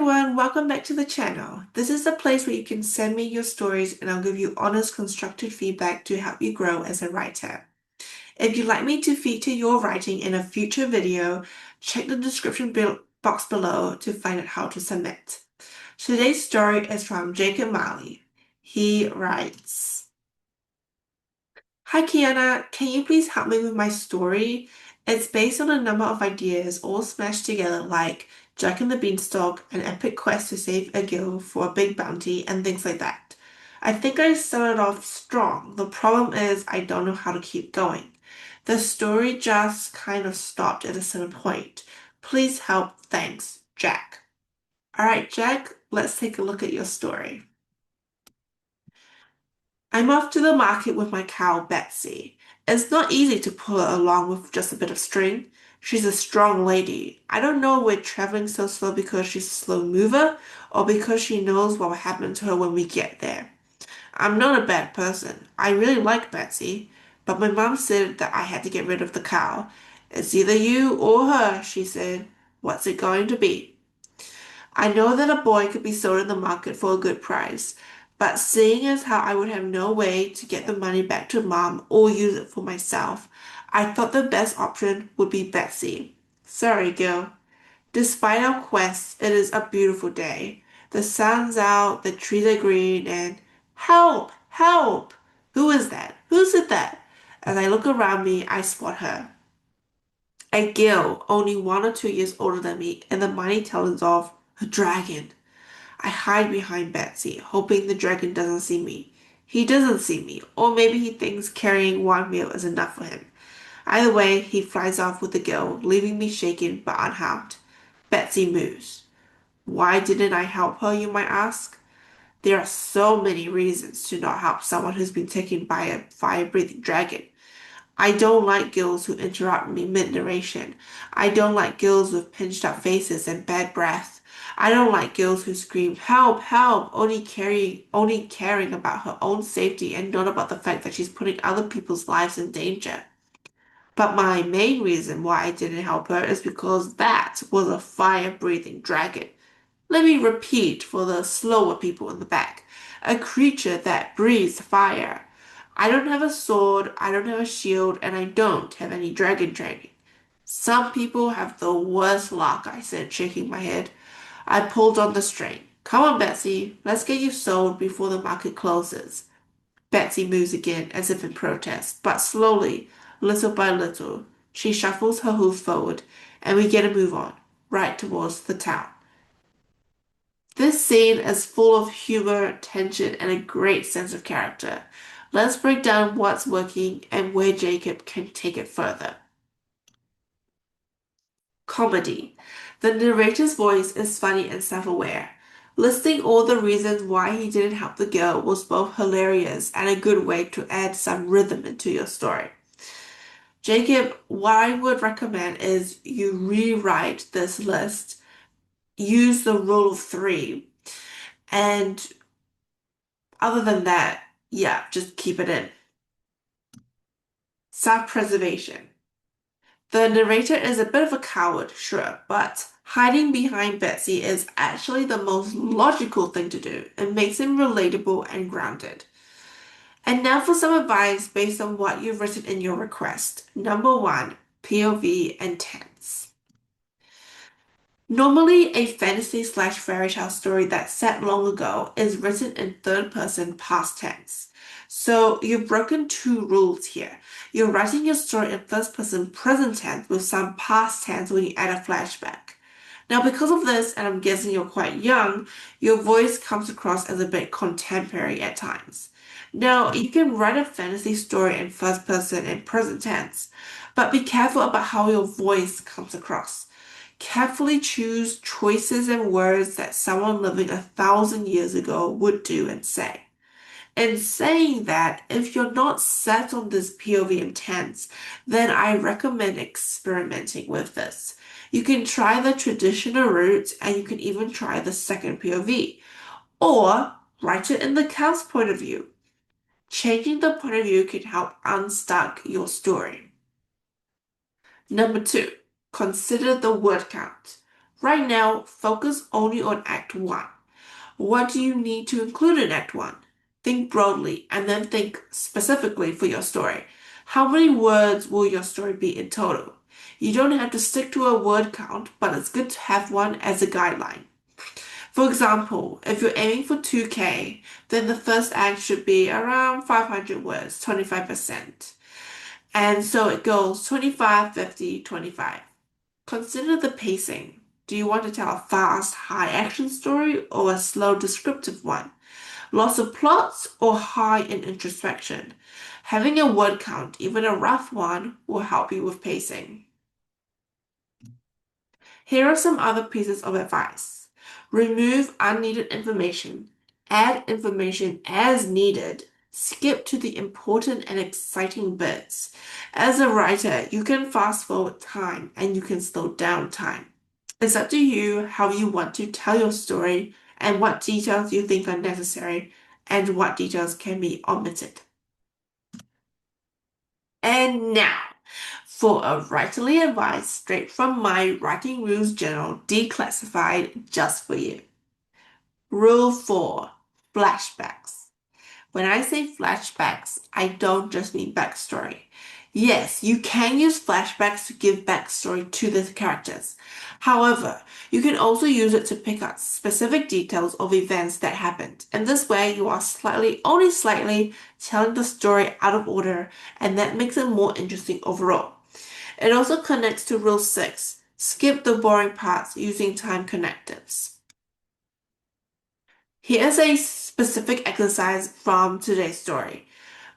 everyone, welcome back to the channel. This is the place where you can send me your stories and I'll give you honest, constructive feedback to help you grow as a writer. If you'd like me to feature your writing in a future video, check the description box below to find out how to submit. Today's story is from Jack Marley. He writes, Hi Kiana, can you please help me with my story? It's based on a number of ideas all smashed together like Jack and the Beanstalk, an epic quest to save a girl for a big bounty, and things like that. I think I started off strong. The problem is I don't know how to keep going. The story just kind of stopped at a certain point. Please help. Thanks, Jack. Alright, Jack, let's take a look at your story. I'm off to the market with my cow, Betsy. It's not easy to pull her along with just a bit of string. She's a strong lady. I don't know we're traveling so slow because she's a slow mover or because she knows what will happen to her when we get there. I'm not a bad person. I really like Betsy, but my mom said that I had to get rid of the cow. It's either you or her, she said. What's it going to be? I know that a boy could be sold in the market for a good price, but seeing as how I would have no way to get the money back to mom or use it for myself, I thought the best option would be Betsy. Sorry, girl. Despite our quest, it is a beautiful day. The sun's out, the trees are green, and help! Help! Who is that? Who said that? As I look around me, I spot her. A girl only 1 or 2 years older than me, and the money tells of a dragon. I hide behind Betsy, hoping the dragon doesn't see me. He doesn't see me, or maybe he thinks carrying one meal is enough for him. Either way, he flies off with the girl, leaving me shaken but unharmed. Betsy moves. Why didn't I help her, you might ask? There are so many reasons to not help someone who's been taken by a fire-breathing dragon. I don't like girls who interrupt me mid-narration. I don't like girls with pinched up faces and bad breath. I don't like girls who scream, help, help, only caring about her own safety and not about the fact that she's putting other people's lives in danger. But my main reason why I didn't help her is because that was a fire-breathing dragon. Let me repeat for the slower people in the back. A creature that breathes fire. I don't have a sword, I don't have a shield, and I don't have any dragon training. Some people have the worst luck, I said, shaking my head. I pulled on the string. Come on, Betsy, let's get you sold before the market closes. Betsy moves again, as if in protest, but slowly, little by little. She shuffles her hoof forward, and we get a move on, right towards the town. This scene is full of humor, tension, and a great sense of character. Let's break down what's working and where Jacob can take it further. Comedy. The narrator's voice is funny and self-aware. Listing all the reasons why he didn't help the girl was both hilarious and a good way to add some rhythm into your story. Jacob, what I would recommend is you rewrite this list, use the rule of three, and other than that, yeah, just keep it in. Self-preservation. The narrator is a bit of a coward, sure, but hiding behind Betsy is actually the most logical thing to do. It makes him relatable and grounded. And now for some advice based on what you've written in your request. Number one, POV and tense. Normally, a fantasy slash fairy tale story that's set long ago is written in third person past tense. So you've broken two rules here. You're writing your story in first person present tense with some past tense when you add a flashback. Now, because of this, and I'm guessing you're quite young, your voice comes across as a bit contemporary at times. Now, you can write a fantasy story in first person and present tense, but be careful about how your voice comes across. Carefully choose choices and words that someone living 1,000 years ago would do and say. In saying that, if you're not set on this POV intense, then I recommend experimenting with this. You can try the traditional route and you can even try the second POV, or write it in the cow's point of view. Changing the point of view can help unstuck your story. Number two, consider the word count. Right now, focus only on Act 1. What do you need to include in Act 1? Think broadly and then think specifically for your story. How many words will your story be in total? You don't have to stick to a word count, but it's good to have one as a guideline. For example, if you're aiming for 2K, then the first act should be around 500 words, 25%. And so it goes 25, 50, 25. Consider the pacing. Do you want to tell a fast, high action story or a slow, descriptive one? Lots of plots or high in introspection? Having a word count, even a rough one, will help you with pacing. Here are some other pieces of advice. Remove unneeded information. Add information as needed. Skip to the important and exciting bits. As a writer, you can fast forward time and you can slow down time. It's up to you how you want to tell your story and what details you think are necessary and what details can be omitted. And now, for a writerly advice straight from my Writing Rules Journal, declassified just for you. Rule 4, flashbacks. When I say flashbacks, I don't just mean backstory. Yes, you can use flashbacks to give backstory to the characters. However, you can also use it to pick out specific details of events that happened. And this way, you are slightly, only slightly, telling the story out of order, and that makes it more interesting overall. It also connects to Rule 6. Skip the boring parts using time connectives. Here's a specific exercise from today's story.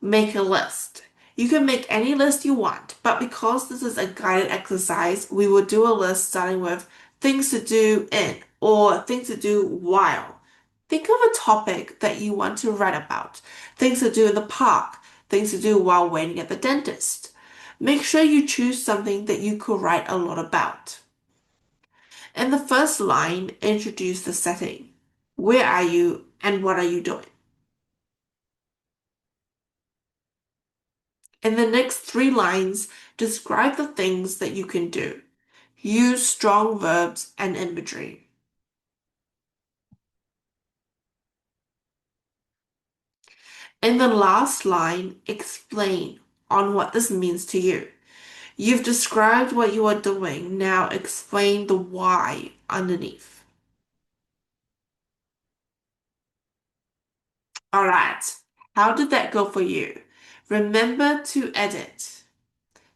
Make a list. You can make any list you want, but because this is a guided exercise, we will do a list starting with things to do in or things to do while. Think of a topic that you want to write about. Things to do in the park, things to do while waiting at the dentist. Make sure you choose something that you could write a lot about. In the first line, introduce the setting. Where are you and what are you doing? In the next three lines, describe the things that you can do. Use strong verbs and imagery. In the last line, explain on what this means to you. You've described what you are doing, now explain the why underneath. All right, how did that go for you? Remember to edit.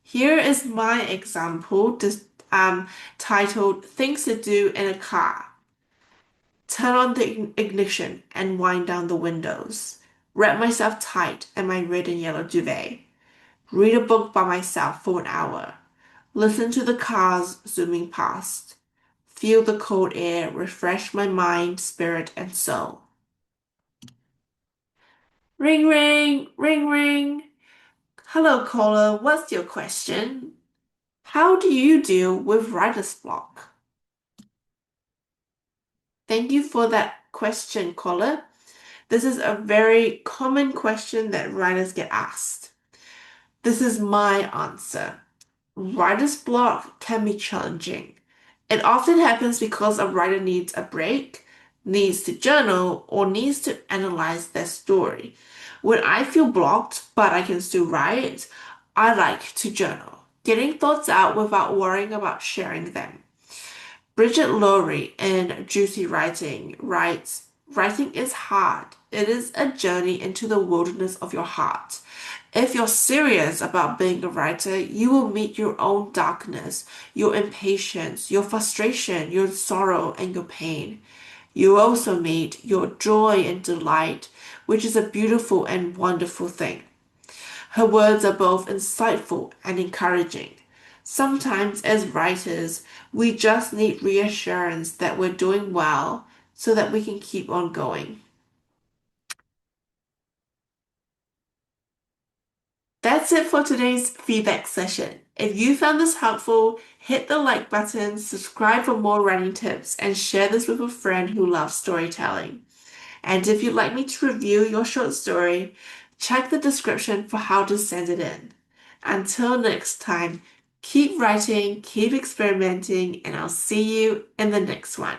Here is my example, titled Things to Do in a Car. Turn on the ignition and wind down the windows. Wrap myself tight in my red and yellow duvet. Read a book by myself for an hour. Listen to the cars zooming past. Feel the cold air refresh my mind, spirit, and soul. Ring, ring, ring, ring. Hello, caller. What's your question? How do you deal with writer's block? Thank you for that question, caller. This is a very common question that writers get asked. This is my answer. Writer's block can be challenging. It often happens because a writer needs a break, needs to journal, or needs to analyze their story. When I feel blocked, but I can still write, I like to journal, getting thoughts out without worrying about sharing them. Bridget Lowry in Juicy Writing writes, writing is hard. It is a journey into the wilderness of your heart. If you're serious about being a writer, you will meet your own darkness, your impatience, your frustration, your sorrow, and your pain. You also meet your joy and delight, which is a beautiful and wonderful thing. Her words are both insightful and encouraging. Sometimes, as writers, we just need reassurance that we're doing well so that we can keep on going. That's it for today's feedback session. If you found this helpful, hit the like button, subscribe for more writing tips, and share this with a friend who loves storytelling. And if you'd like me to review your short story, check the description for how to send it in. Until next time, Keep writing, keep experimenting, and I'll see you in the next one.